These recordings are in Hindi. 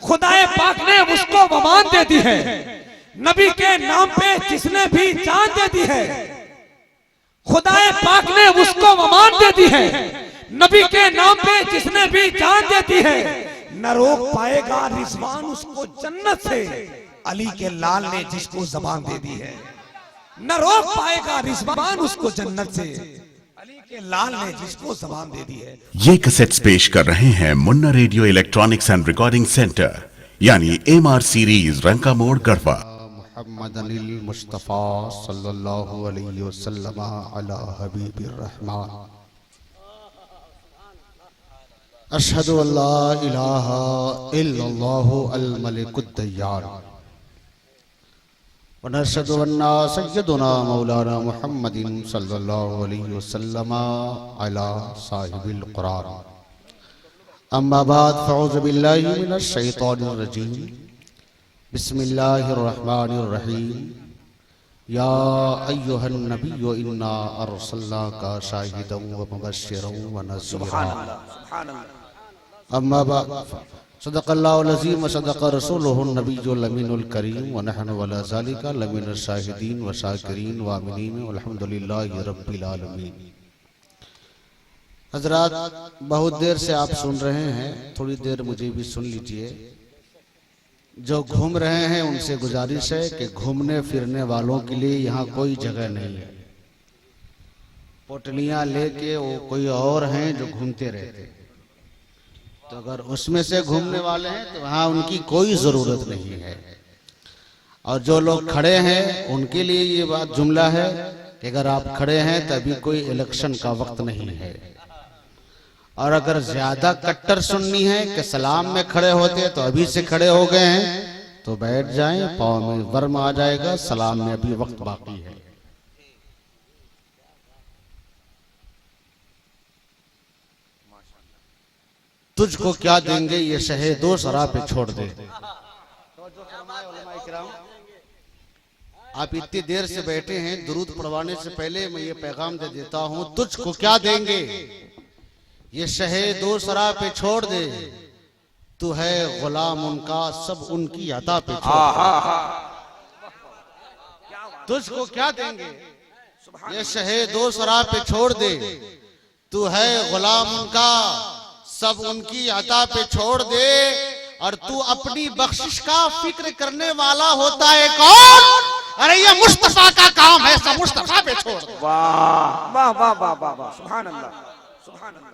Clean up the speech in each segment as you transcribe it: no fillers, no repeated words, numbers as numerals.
खुदाए पाक ने उसको वमान दे दी है। नबी के नाम पे जिसने भी जान दे दी है, खुदाए पाक ने उसको वमान दे दी है। नबी के नाम पे जिसने भी जान दे दी है, न रोक पाएगा रिजवान उसको जन्नत से। अली के लाल ने जिसको जबान दे दी है, न रोक पाएगा रिजवान उसको जन्नत से। अली के लाल ने जिसको जबान दे दी है। ये कैसेट्स पेश कर रहे हैं Munna radio electronics and recording centre, यानी MR सीरीज, रंका मोड़, गढ़वा। मुहम्मदनिल मुस्तफ़ा सल्लल्लाहु अलैहि वसल्लम अला हबीबिर रहमान। अशहदु अल्ला इलाहा इल्लल्लाहु अल मलिकुद दय्यार व नशहदु अन्ना सय्यदुना मौलाना मुहम्मदिन सल्लल्लाहु अलैहि वसल्लम अला साहिबिल कुरान। अम्मा बाद फ़अऊज़ु बिल्लाहि मिनश शैतानिर रजीम। बिस्मिल्लाहिर रहमानिर रहीम। या अय्युहन नबिय्यु इन्ना अर्सलनाका शाहिदन व मुबश्शिरन व नज़ीरा। अम्मा बाद सदक़ल्लाहुल अज़ीम व सदक़ रसूलुहुन नबिय्युल अमीनुल करीम व नहनु अला ज़ालिका लमिनश शाहिदीन व शाकिरीन व आमिनीन वल्हम्दुलिल्लाहि रब्बिल आलमीन। हज़रात, बहुत देर से आप सुन रहे हैं, थोड़ी देर मुझे भी सुन लीजिए। जो घूम रहे हैं उनसे गुजारिश है कि घूमने फिरने वालों के लिए यहाँ कोई जगह नहीं है। पोटलियाँ लेके वो कोई और हैं जो घूमते रहते, तो अगर उसमें से घूमने वाले हैं तो वहाँ उनकी कोई ज़रूरत नहीं है। और जो लोग खड़े हैं उनके लिए ये बात जुमला है कि अगर आप खड़े हैं तो अभी कोई इलेक्शन का वक्त नहीं है। और अगर ज्यादा कट्टर सुननी है कि सलाम में खड़े होते तो अभी से खड़े हो गए हैं तो बैठ जाएं, पाँव में वर्म आ जाएगा, सलाम में अभी वक्त बाकी है। तुझको क्या देंगे ये शहे दो सरा पे छोड़ दे। आप इतनी देर से बैठे हैं, दुरूद पढ़वाने से पहले मैं ये पैगाम दे देता हूं, तुझको क्या देंगे ये शहे दो सरा पे छोड़ दे। तू है गुलाम उनका, सब उनकी अता पे छोड़ दे। तुझको क्या देंगे ये शहे दो सरा पे छोड़ दे। तू है गुलाम उनका, सब उनकी अता पे छोड़ दे। और तू अपनी बख्शिश का फिक्र करने वाला होता है कौन? अरे ये मुस्तफा का काम है, सब मुस्तफा पे छोड़ दे। वाह वाह वाह वाह वाह, सुभान अल्लाह, सुभान अल्लाह।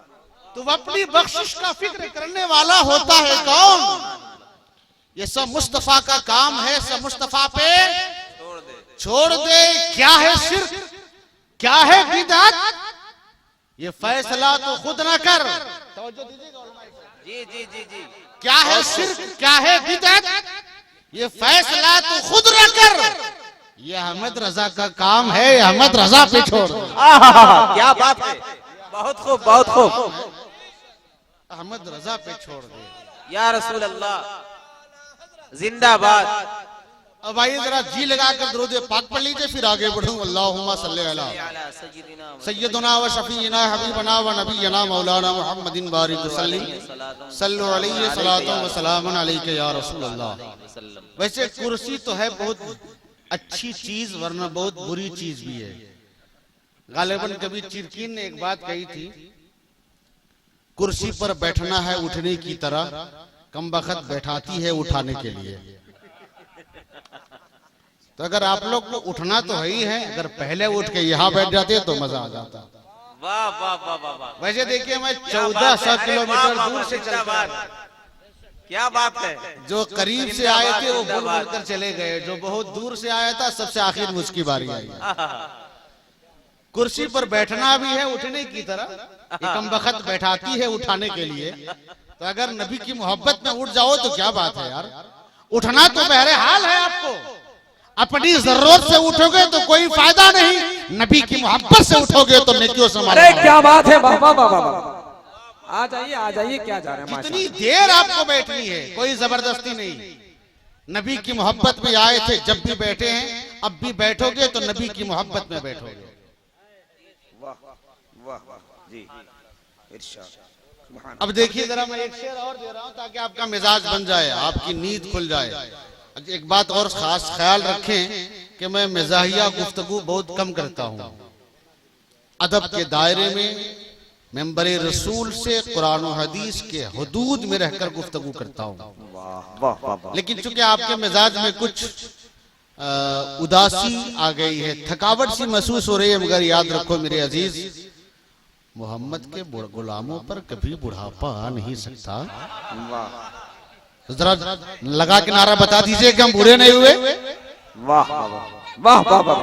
तू अपनी बख्शिश का फिक्र करने वाला होता है कौन? ये सब मुस्तफा का काम है, सब मुस्तफा पे छोड़ दे। क्या है शिर्क, क्या है बिदअत, ये फैसला तो खुद ना कर। जी जी जी जी। क्या है शिर्क, क्या है बिदअत, ये फैसला तो खुद ना कर। ये अहमद रजा का काम है, अहमद रजा पे छोड़। क्या बात है, बहुत खूब, बहुत खूब। अहमद रजा पे छोड़ दे। या रसूल अल्लाह, जिंदाबाद। अब आइए जरा जी लगाकर दुरूद पाक पढ़ लीजिए, फिर आगे बढ़ूं। अल्लाहुम्मा सल्ली अला सय्यदुना व शफीना हबीबना व नबीना मौलाना मुहम्मदिन बारिक वसल्लम सल्लु अलैहि सलातु व सलामुन अलैका या रसूल अल्लाह। वैसे कुर्सी तो है बहुत अच्छी चीज, वरना बहुत बुरी चीज भी है। गालिबन कभी चिरकिन ने एक बात कही थी, कुर्सी पर बैठना है उठने की तरह, कमबख्त बैठाती है उठाने के लिए। तो अगर आप लोग को उठना तो है ही है, अगर पहले उठ के यहाँ बैठ जाते तो मजा आ जाता। वाह वाह वाह वाह वाह। वैसे देखिए मैं 1400 किलोमीटर दूर से चलकर, क्या बात है, जो करीब से आए थे वो भूल भूल कर चले गए, जो बहुत दूर से आया था सबसे आखिर मुझकी बारी आई। कुर्सी पर बैठना भी है उठने की तरह, कमबख्त बैठाती है उठाने के लिए। तो अगर नबी की मोहब्बत में उठ जाओ तो क्या बात है यार। उठना तो बहरहाल है आपको, अपनी जरूरत से उठोगे तो कोई फायदा नहीं, नबी की मोहब्बत से उठोगे तो नेकियों से। अरे क्या बात है, वाह वाह वाह वाह। आ जाइए, क्या जा रहे हैं। कितनी देर आपको बैठनी है, कोई जबरदस्ती नहीं। नबी की मोहब्बत में आए थे, जब भी बैठे हैं, अब भी बैठोगे तो नबी की मोहब्बत में बैठोगे। वाह वाह वाह जी, इरशाद। अब देखिए जरा, मैं एक शेर और दे रहा हूं ताकि आपका मिजाज बन जाए, आपकी नींद खुल जाए। एक बात और खास ख्याल रखें कि मैं मिजाहिया गुफ्तगू बहुत कम करता हूं। अदब के दायरे में मेंबरे रसूल से कुरान और हदीस के हुदूद में रहकर गुफ्तगू करता हूं। लेकिन चूंकि आपके मिजाज में कुछ उदासी आ गई है, थकावट सी महसूस हो रही है, मगर याद रखो मेरे अजीज, मोहम्मद के गुलामों पर कभी बुढ़ापा आ नहीं सकता। जरा लगा के नारा बता दीजिए कि हम बूढ़े नहीं हुए। वाह वाह वाह वाह,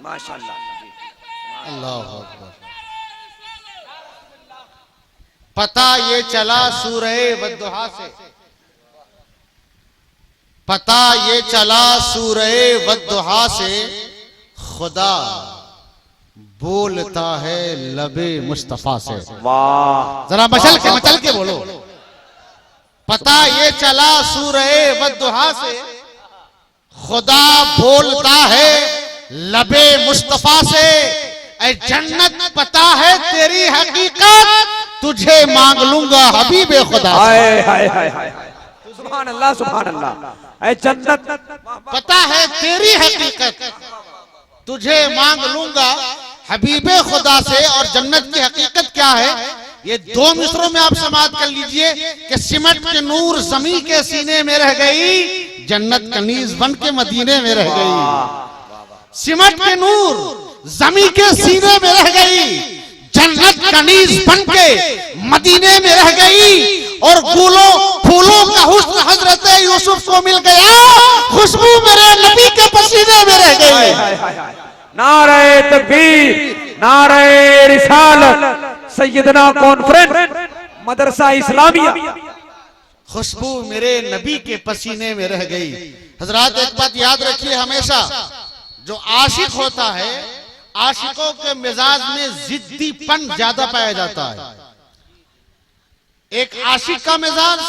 माशाअल्लाह, अल्लाह अकबर। पता ये चला सूरह वद्दुहा से, पता ये चला सूरह वद्दुहा से, खुदा बोलता है लबे मुस्तफा से। वाह, जरा मचल के बोलो। पता ये चला सूरह वद्दुहा से, खुदा बोलता है लबे मुस्तफा से। ऐ जन्नत पता है तेरी हकीकत, तुझे मांग लूंगा हबीबे खुदा से। हाय हाय हाय हाय, सुभान अल्लाह सुभान अल्लाह। ऐ जन्नत पता है तेरी हकीकत, तुझे मांग लूंगा हबीबे खुदा से। और जन्नत की हकीकत क्या है, ये दो मिसरों में आप समाप्त कर लीजिए कि सिमट के नूर जमी के सीने में रह गई, जन्नत कनीज बन के मदीने में रह गई। सिमट के नूर जमी के सीने में रह गई, जन्नत कनीज बन के मदीने में रह गई। और फूलों फूलों का हुस्न हजरत यूसुफ को मिल गया, खुशबू मेरे नबी के पसीने में रह गई। नारे तकबीर, नारे रिसालत, सैयदना कॉन्फ्रेंस मदरसा इस्लामिया, खुशबू मेरे नबी के पसीने में रह गई। हजरात एक बात याद रखिए हमेशा, जो आशिक होता है, आशिकों के मिजाज में जिद्दीपन ज्यादा पाया जाता है। एक आशिक का मिजाज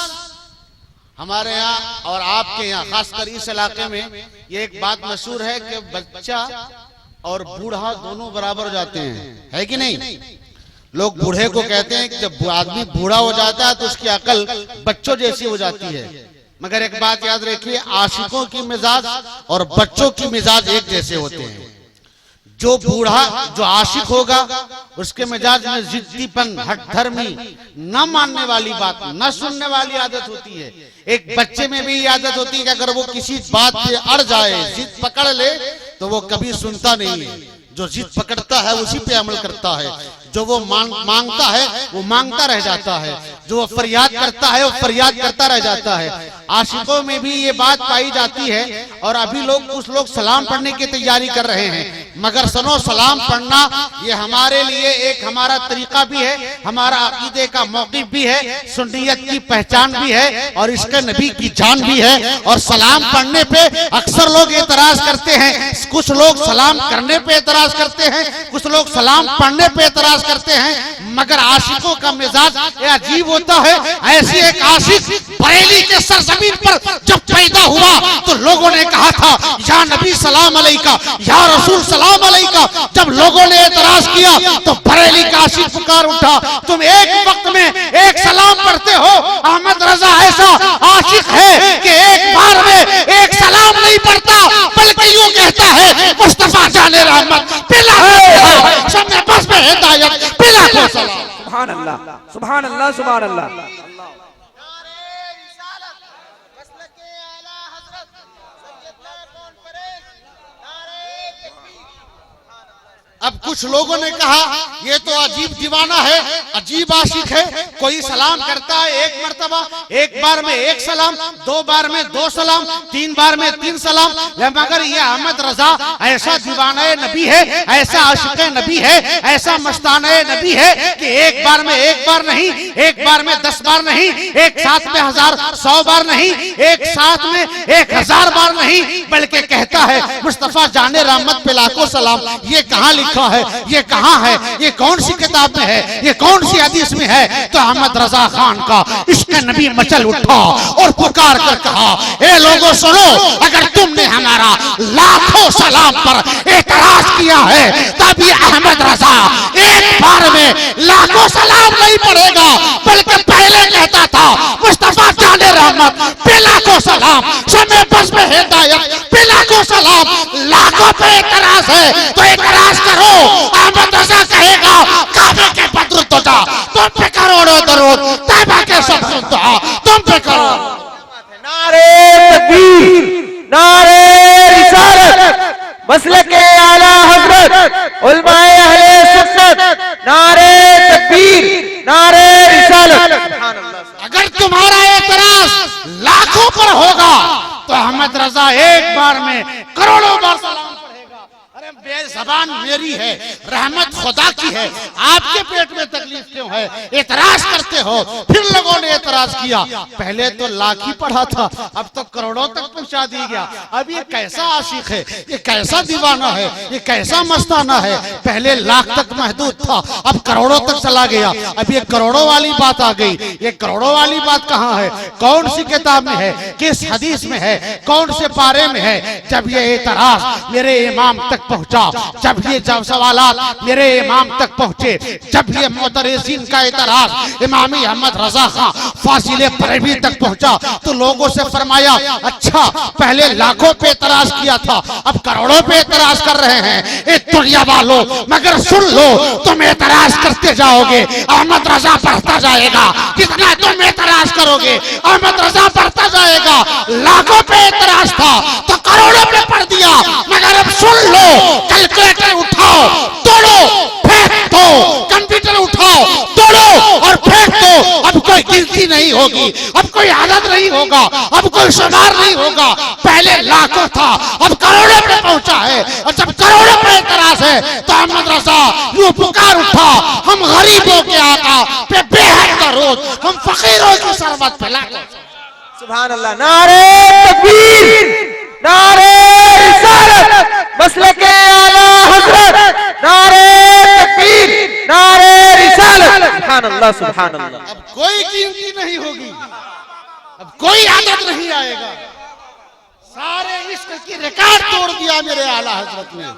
हमारे यहाँ और आपके यहाँ, खासकर इस इलाके में ये एक बात मशहूर है कि बच्चा और बूढ़ा दोनों बराबर हो जाते हैं, है कि नहीं? लोग बूढ़े को कहते हैं कि जब आदमी बूढ़ा हो जाता है तो उसकी अकल बच्चों जैसी हो जाती है। मगर एक बात याद रखिए, आशिकों की मिजाज और बच्चों की मिजाज एक जैसे होते हैं। जो बूढ़ा, जो आशिक होगा, उसके मिजाज में जिद्दीपन, हठधर्मी, न मानने वाली बात, न सुनने वाली आदत होती है। एक बच्चे में भी आदत होती है कि अगर वो किसी बात पे अड़ जाए, जिद पकड़ ले, तो वो कभी सुनता नहीं है। जो जिद पकड़ता है उसी पे अमल करता है। जो वो मांगता है वो मांगता रह जाता है। जो वो फरियाद करता है वो फरियाद करता रह जाता है। आशिकों में भी ये बात पाई जाती है। और अभी लोग, कुछ लोग सलाम पढ़ने की तैयारी कर रहे हैं, मगर सुनो, सलाम पढ़ना ये हमारे लिए एक हमारा तरीका भी है, हमारा अकीदे का मौक़िफ़ भी है, सुन्नियत की पहचान भी है और इसके नबी की जान भी है। और सलाम पढ़ने पे अक्सर लोग एतराज करते हैं, कुछ लोग सलाम करने पे एतराज करते हैं, कुछ लोग सलाम पढ़ने पे एतराज करते हैं। मगर आशिकों का मिजाज अजीब होता है। ऐसी एक आशिक बरेली के सरजमीन पर जब पैदा हुआ तो लोगों ने कहा था, या नबी सलाम अलैका, या रसूल सलाम अलैका। जब लोगों ने एतराज किया तो बरेली का आशिक पुकार उठा, तुम एक वक्त में एक सलाम पढ़ते हो। अहमद रजा ऐसा आशिक है कि एक बार में एक सलाम नहीं पढ़ता, बल्कि यूं कहता है, मुस्तफा जाने रहमत पिला सब में बस में हिदायत पिला को सलाम। सुभान अल्लाह सुभान अल्लाह सुभान अल्लाह। अब कुछ लोगों ने कहा ये तो अजीब दीवाना है, अजीब आशिक है, कोई सलाम करता है एक मर्तबा, एक बार में एक सलाम, दो बार में दो सलाम, तीन बार में तीन सलाम। मगर ये अहमद रजा ऐसा दीवाना नबी है, ऐसा आशिक नबी है, ऐसा मस्ताना नबी है कि एक बार में एक बार नहीं, एक बार में 10 बार नहीं, एक साथ में 1000 100 बार नहीं, एक साथ में 1000 बार नहीं, बल्कि कहता है, मुस्तफा जाने रहमत पे लाखों सलाम। ये कहाँ लिखा लिखा है, ये कहाँ है, ये कौन सी किताब में है, ये कौन सी हदीस में है? तो अहमद रजा खान का इश्क नबी मचल उठा और पुकार कर कहा, ए लोगों सुनो, अगर तुमने हमारा लाखों सलाम पर एतराज किया है तब ये अहमद रजा एक बार में लाखों सलाम नहीं पढ़ेगा, बल्कि पहले कहता था मुस्तफा जाने रहमत पे लाखों सलाम, समय बस में हिदायत पे लाखों सलाम, लाखों पे एतराज है तो एतराज करो। अहमद रजा कहेगा काबे के बदर तो जा, तुम पे करोड़ों दरूद, तैबा के सब दुआ तुम पे करो। नारे तकबीर, नारे रिसालत, मसलके आला हजरत, उलमाए अहले सुन्नत, नारे तकबीर, नारे रिसालत। अगर तुम्हारा एतराज लाखों पर होगा तो अहमद रजा एक बार में करोड़ों बार सलाम पढ़ेगा। अरे बेज़बान मेरी है, रहमत खुदा की है, आपके पेट में तकलीफ क्यों है? एतराज करते हो। फिर लोगों ने एतराज किया, पहले तो लाख ही पढ़ा था, अब तो करोड़ों तक पहुंचा दी गया। अब ये कैसा आशिक है, ये कैसा दीवाना है, ये कैसा मस्ताना है? पहले लाख तक महदूद था, अब करोड़ों तक चला गया। अब ये करोड़ों वाली बात आ गई। ये करोड़ों वाली बात कहाँ है? कौन सी किताब में है? किस हदीस में है? कौन से पारे में है? जब ये एतराज मेरे इमाम तक पहुंचा, जब ये जब सवालात मेरे इमाम तक पहुंचे, जब ये मुतरजीन का एतराज इमामी अहमद रजा खां फासिले परवी तक पहुंचा, तो लोगों से फरमाया, अच्छा पहले लाखों पे एतराज किया था, अब करोड़ों पे एतराज कर रहे हैं। ए दुनिया वालों, मगर सुन लो, तुम एतराज करते जाओगे, अहमद रजा बढ़ता जाएगा। कितना तुम एतराज करोगे, अहमद रजा बढ़ता जाएगा। लाखों पे एतराज था तो करोड़ों पे पढ़ दिया, मगर अब सुन लो, कैलकुलेटर उठाओ, तोड़ो, फेंक दो, कंप्यूटर उठाओ, तोड़ो और फेंक दो। अब कोई गिनती नहीं होगी, अब कोई आदत नहीं होगा, अब कोई शुमार नहीं होगा। पहले लाखों था, अब करोड़ों पे पहुंचा है, और जब करोड़ों पे एतराज है तो अहमद रजा यूं पुकार उठा, हम गरीबों के आका पे बेहद दरूद, हम फकीरों की सरबत पे लाखों। सुभान अल्लाह। नारे तकबीर, नारे रिसालत, मसलके आला हजरत, नारे तकबीर, नारे रिसालत। सुभान अल्लाह, सुभान अल्लाह। अब कोई गिनती नहीं होगी, अब कोई आदत नहीं आएगा। सारे इश्क की रिकॉर्ड तोड़ दिया मेरे आला हजरत ने।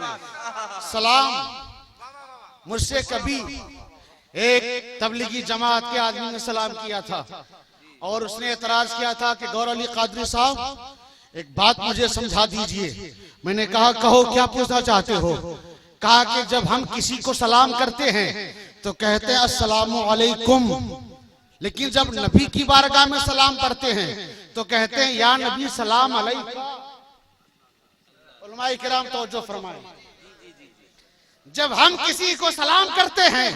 सलाम मुझसे कभी एक तबलीगी जमात के आदमी ने सलाम किया था और उसने एतराज किया था कि गौर अली कादरी साहब एक बात मुझे समझा दीजिए। मैंने कहा कहो, क्या पूछना चाहते हो? कहा कि जब हम किसी को सलाम करते हैं तो कहते हैं अस्सलामु अलैकुम, लेकिन जब नबी की बारगाह में सलाम पढ़ते हैं तो कहते हैं या नबी सलाम अलैका। उलमाए किराम तवज्जो फरमाएं, जब हम किसी को सलाम करते हैं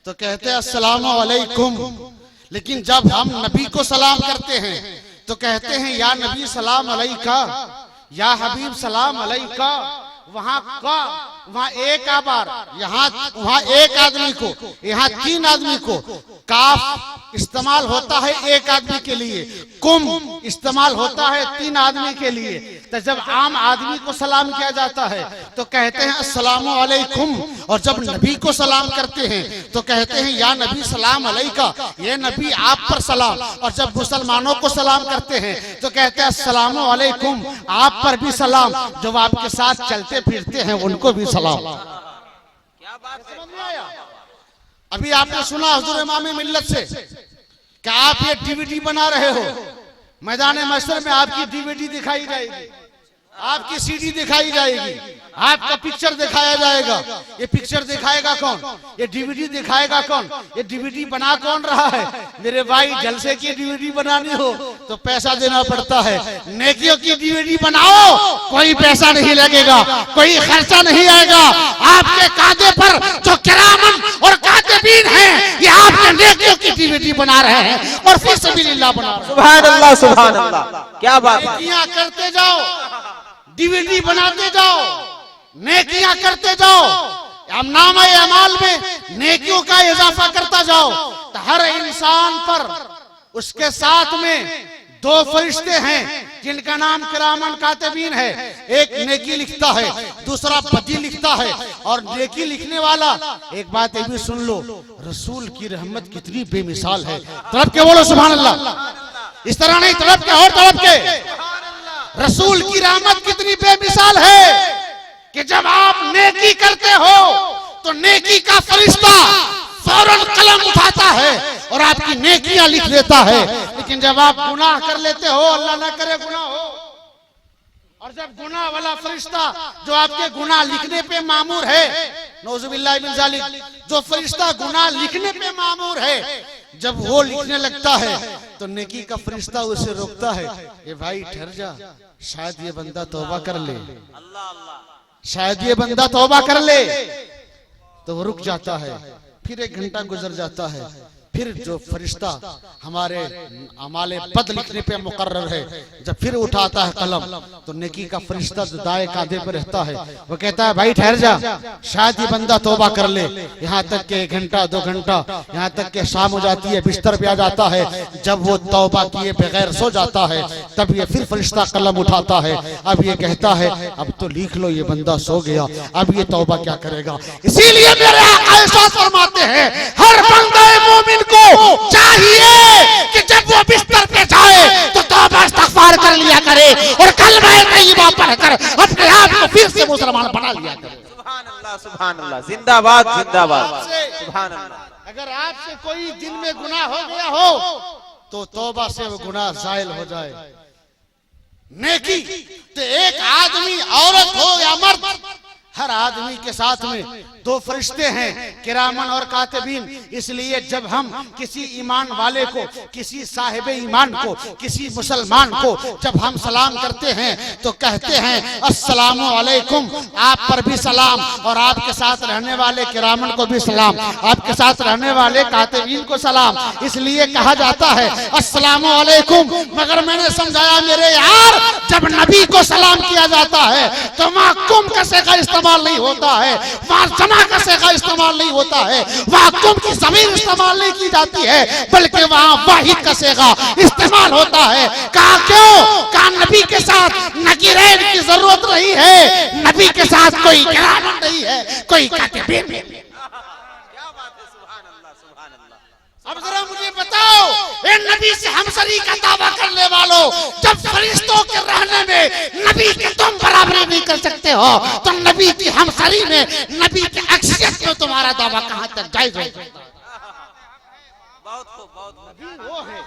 तो कहते हैं अस्सलामु अलैकुम, लेकिन जब हम नबी को सलाम करते हैं तो कहते हैं या नबी सलाम अलैका, या हबीब सलाम अलैका। वहाँ एक आबार, यहाँ वहाँ एक आदमी को, यहाँ तीन आदमी को। काफ इस्तेमाल होता है एक आदमी के लिए, कुम इस्तेमाल होता है तीन आदमी के लिए। तो जब आम आदमी को सलाम किया जाता है तो कहते हैं अस्सलामु अलैकुम, और जब नबी को सलाम करते हैं तो कहते हैं या नबी सलाम अलैका, ये नबी आप पर सलाम। और जब मुसलमानों को सलाम करते हैं तो कहते हैं अस्सलामु अलैकुम, आप पर भी सलाम, जो आपके साथ चलते फिरते हैं उनको भी सलाम। क्या बात है? अभी आपने सुना हुजूर इमाम मिल्लत से कि आप ये डीवीडी बना रहे हो, मैदान महशर में आपकी डीवीडी दिखाई जाएगी, आपकी सीडी दिखाई जाएगी, आपका पिक्चर दिखाया जाएगा। ये पिक्चर दिखाएगा कौन? ये डीवीडी दिखाएगा कौन? ये डीवीडी बना कौन रहा है? मेरे भाई, जलसे की डीवीडी बनानी हो तो पैसा देना पड़ता है। नेकियों की डीवीडी बनाओ, कोई पैसा नहीं लगेगा, कोई खर्चा नहीं आएगा। आपके कांधे पर जो किरामन और कातिबीन हैं, ये आपके नेकियों की डीवीडी बना रहे हैं और फिर सबिलिल्लाह बना रहे हैं। सुभान अल्लाह, सुभान अल्लाह। क्या बात है? नेकियां करते जाओ, डीवीडी बनाते जाओ, नेकियां करते जाओ, हम नामा अमाल में नेकियों का इजाफा करता जाओ, तो हर इंसान पर उसके साथ में दो फरिश्ते हैं जिनका नाम किरामन कातिबीन है। एक नेकी लिखता है, दूसरा बदी लिखता है। और नेकी लिखने वाला, एक बात ये भी सुन लो, रसूल की रहमत कितनी बेमिसाल है। तड़प के बोलो सुभान अल्लाह। इस तरह नहीं, तड़प के और तड़प के। रसूल की रहमत कितनी बेमिसाल है कि जब आप नेकी करते हो तो नेकी का फरिश्ता फौरन कलम उठाता है और आपकी नेकियां लिख देता है। लेकिन जब आप गुनाह कर लेते हो, अल्लाह ना करे गुनाह हो, और जब गुनाह वाला फरिश्ता जो आपके गुनाह लिखने पे मामूर है, नौजुबिल्लाह मिन जालिक, जो फरिश्ता गुनाह लिखने पे मामूर है, जब वो लिखने लगता है तो नेकी का फरिश्ता उसे रोकता है, ये भाई ठहर जा, शायद ये बंदा तौबा कर ले, शायद ये बंदा तौबा कर ले। तो वो रुक जाता है। फिर 1 घंटा गुजर जाता है, फिर जो फरिश्ता हमारे अमाले बद लिखने पे मुकर्रर है, जब फिर उठाता है कलम, तो नेकी का फरिश्ता जो दाएं कांधे पे रहता है, वो कहता है भाई ठहर जा, शायद ये बंदा तौबा कर ले। यहाँ तक के 1 घंटा 2 घंटा, यहाँ तक के शाम हो जाती है, बिस्तर पे आ जाता है। जब वो तौबा किए बगैर सो जाता है, तब ये फिर फरिश्ता कलम उठाता है। अब ये कहता है अब तो लिख लो, ये बंदा सो गया, अब ये तौबा क्या करेगा। इसीलिए मेरे आका इरशाद फरमाते हैं, हर बंदे मोमिन को चाहिए कि जब वो बिस्तर पे जाए तो तौबा इस्तिग़फ़ार कर लिया करे और कलमा तय्यबा पढ़कर अपने आप को फिर से मुसलमान बना लिया करे। सुभान अल्लाह, सुभान अल्लाह, जिंदाबाद जिंदाबाद, सुभान अल्लाह। अगर आपसे कोई दिन में गुनाह हो गया हो तो तौबा से वो गुनाह ज़ाइल हो जाए। नेकी तो एक आदमी, औरत हो या मर्द, हर आदमी के साथ में 2 फरिश्ते हैं, किरामन और कातिबीन। इसलिए जब हम किसी ईमान वाले को, किसी साहिब ईमान को, किसी मुसलमान को जब हम सलाम करते हैं तो कहते हैं अस्सलामु अलैकुम, आप पर भी सलाम, और आपके साथ रहने वाले किरामन को भी सलाम, आपके साथ रहने वाले कातिबीन को सलाम। इसलिए कहा जाता है अस्सलामु अलैकुम। मगर मैंने समझाया मेरे यार, जब नबी को सलाम किया जाता है तो वहां कुम कसे का इस्तेमाल नहीं होता है, वहां जमा कसे का इस्तेमाल नहीं होता है, वहां कुम की ज़मीर इस्तेमाल नहीं की जाती है, बल्कि वहां वाहिद कसे का इस्तेमाल होता है। कहा क्यों? कहा नबी के साथ नकीरैन की जरूरत नहीं है, नबी के साथ कोई किरामन नहीं है, कोई कातिबीन नहीं है। अब जरा मुझे बताओ, ए नबी से हमसरी का दावा करने वालों, जब फरिश्तों के रहने में नबी के तुम बराबरी नहीं कर सकते हो, तो नबी की हमसरी में, नबी की अक्सियत में तुम्हारा दावा कहां तक जायज हो सकता है? बहुत खूब, बहुत नबी वो है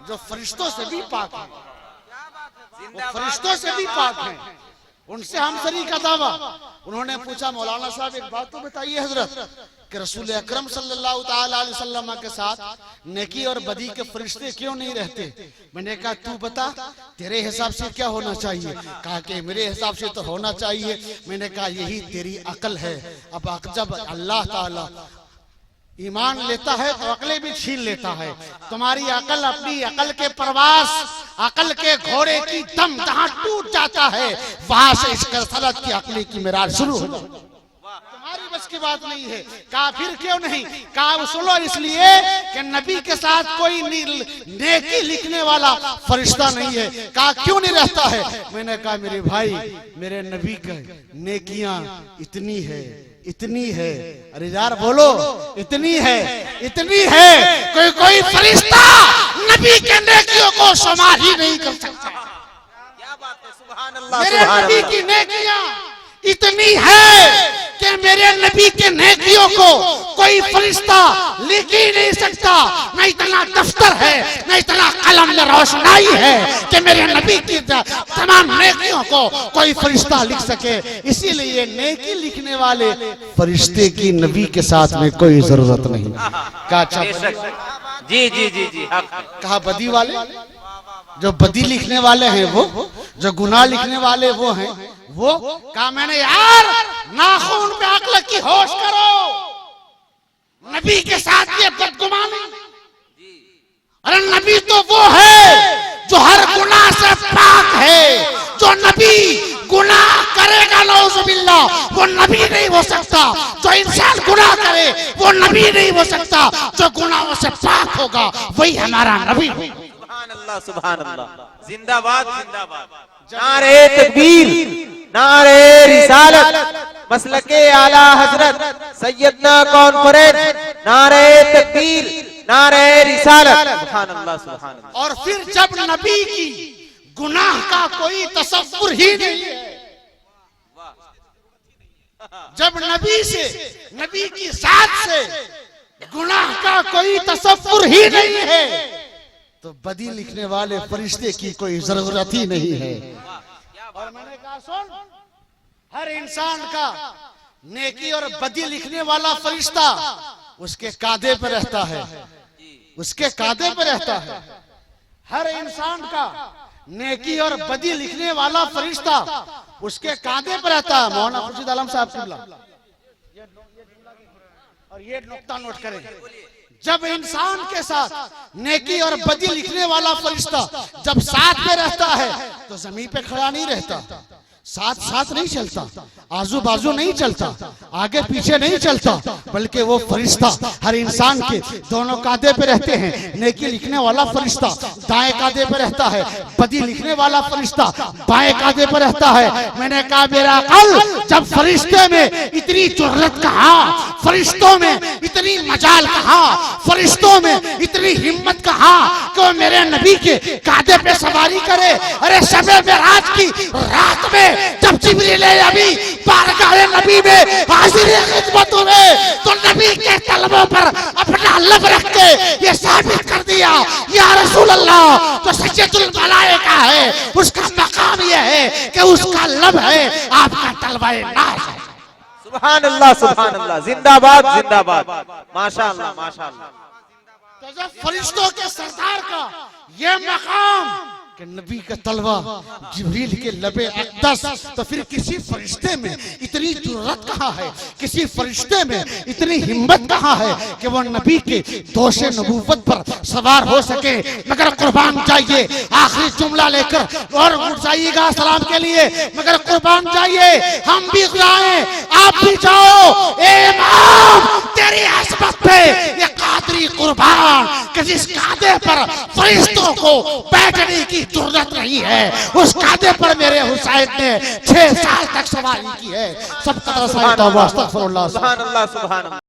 जो फरिश्तों से भी पाक है, वो फरिश्तों से भी पाक है, उनसे हमसरी का दावा। उन्होंने पूछा मौलाना साहब एक बात तो बताइए हजरत, कि रसूल अकरम सल्लल्लाहु ताला अलैहि वसल्लम के साथ नेकी और बदी के फरिश्ते क्यों नहीं रहते? मैंने कहा तू बता, तेरे हिसाब से क्या होना चाहिए? कहा कि मेरे हिसाब से तो होना चाहिए। मैंने कहा यही तेरी अकल है। अब जब अल्लाह ताला ईमान लेता है तो अकलें भी छीन लेता है। तुम्हारी अकल, अपनी अकल के प्रवास, अकल के घोड़े की दम जहां टूट जाता है, वहां से इस कसरत की अकली की मेराज शुरू हो जाती है। तुम्हारी बस की बात नहीं है। कहा फिर क्यों नहीं? कहा सुनो, इसलिए कि नबी के साथ कोई नेकी लिखने वाला फरिश्ता नहीं है। कहा क्यों नहीं रहता है? मैंने कहा मेरे भाई, मेरे नबी का नेकियां इतनी है, इतनी है, अरे यार बोलो, इतनी है, इतनी है, कोई फरिश्ता नबी के नेकियों को शुमार ही नहीं कर सकता। क्या बात है, सुभान अल्लाह, मेरे सुभान नबी अल्लाह। की नेकियां इतनी है कि मेरे नबी के नेकियों को कोई फरिश्ता लिख ही नहीं सकता। न इतना दफ्तर है, न इतना कलम में रोशनाई है कि मेरे नबी की तमाम नेकियों को कोई फरिश्ता लिख सके। इसीलिए नेकी लिखने वाले फरिश्ते की नबी के साथ में कोई जरूरत नहीं। कहा अच्छा, जी जी जी जी, कहा बदी वाले, जो बदी लिखने वाले हैं वो, जो गुनाह लिखने वाले वो हैं वो। कहा मैंने यार, नाखून पे अक्ल की होश करो, नबी के साथ ये बदगुमानी। अरे नबी तो वो है जो हर गुनाह से पाक है। जो नबी गुनाह करेगा नौजुबिल्लाह, वो नबी नहीं हो सकता। जो इंसान गुनाह करे वो नबी नहीं हो सकता। जो गुनाहों से पाक होगा वही हमारा नबी। सुभान अल्लाह, अल्लाह सुभान अल्लाह जिंदाबाद जिंदाबाद नारे तकबीर नारे रिसालत मसलके आला हजरत सैयदना कॉन्फ्रेंस नारे तकबीर नारे रिसालत सुभान अल्लाह सुभान अल्लाह। और फिर जब नबी की गुनाह का कोई तसव्वुर ही नहीं है, जब नबी की जात से गुनाह का कोई तसव्वुर ही नहीं है, तो बदी लिखने वाले फरिश्ते की कोई जरूरत ही नहीं है। और मैंने कहा सुन, हर इंसान का नेकी और बदी लिखने वाला फरिश्ता उसके कांधे पर रहता है, उसके कांधे पर रहता है। हर इंसान का नेकी और बदी लिखने वाला फरिश्ता उसके कांधे पर रहता है। मौलाना खुर्शीद आलम साहब किबला, और ये नुक्ता नोट करें, जब इंसान के साथ नेकी और बदी लिखने वाला फरिश्ता जब साथ में रहता है तो जमीन पे खड़ा नहीं रहता, साथ साथ नहीं चलता, आजू बाजू नहीं चलता, आगे पीछे नहीं चलता, बल्कि वो फरिश्ता हर इंसान के दोनों कांधे पे रहते हैं। नेकी लिखने वाला फरिश्ता दाएं कांधे पे रहता है, बदी लिखने वाला फरिश्ता बाएं कांधे पे रहता है। मैंने कहा मेरा अकल, जब फरिश्ते में इतनी जुर्रत कहाँ, फरिश्तों में इतनी मजाल कहाँ, फरिश्तों में इतनी हिम्मत कहाँ कि वो मेरे नबी के कांधे पे सवारी करे। अरे शबे मेराज की रात में जब जिब्रील अभी बारगाह नबी में हाजिर खिदमत हुए तो नबी के कलमों पर अपना लब रख के ये साबित कर दिया, या रसूल अल्लाह तो सज्जदुल मलाइका है, उसका मकाम ये है कि उसका लब है, आपका तलवाए नाज है। सुभान अल्लाह जिंदाबाद जिंदाबाद माशाअल्लाह माशाअल्लाह। तो जब फरिश्तों के सरदार का ये मकाम कि नबी का तलवा जिब्रील के लबे अक़दस, तो फिर किसी फरिश्ते में इतनी जुर्रत कहाँ है, किसी फरिश्ते में इतनी हिम्मत कहाँ है कि वो नबी के दोषे नबूवत पर सवार हो सके। मगर कुर्बान जाइए, आखिरी जुमला लेकर और उठ जाइएगा सलाम के लिए, मगर कुर्बान जाइए, हम भी जाएं, आप भी जाओ। ए इमाम, तेरी हसबत पे ये कादरी कुर्बान कि जिस कांधे पर फरिश्तों को बैठने की जरूरत नहीं है, उस कांधे पर मेरे हुसैन ने 6 साल तक सवारी की है। सब सुभान अल्लाह सुभान अल्लाह।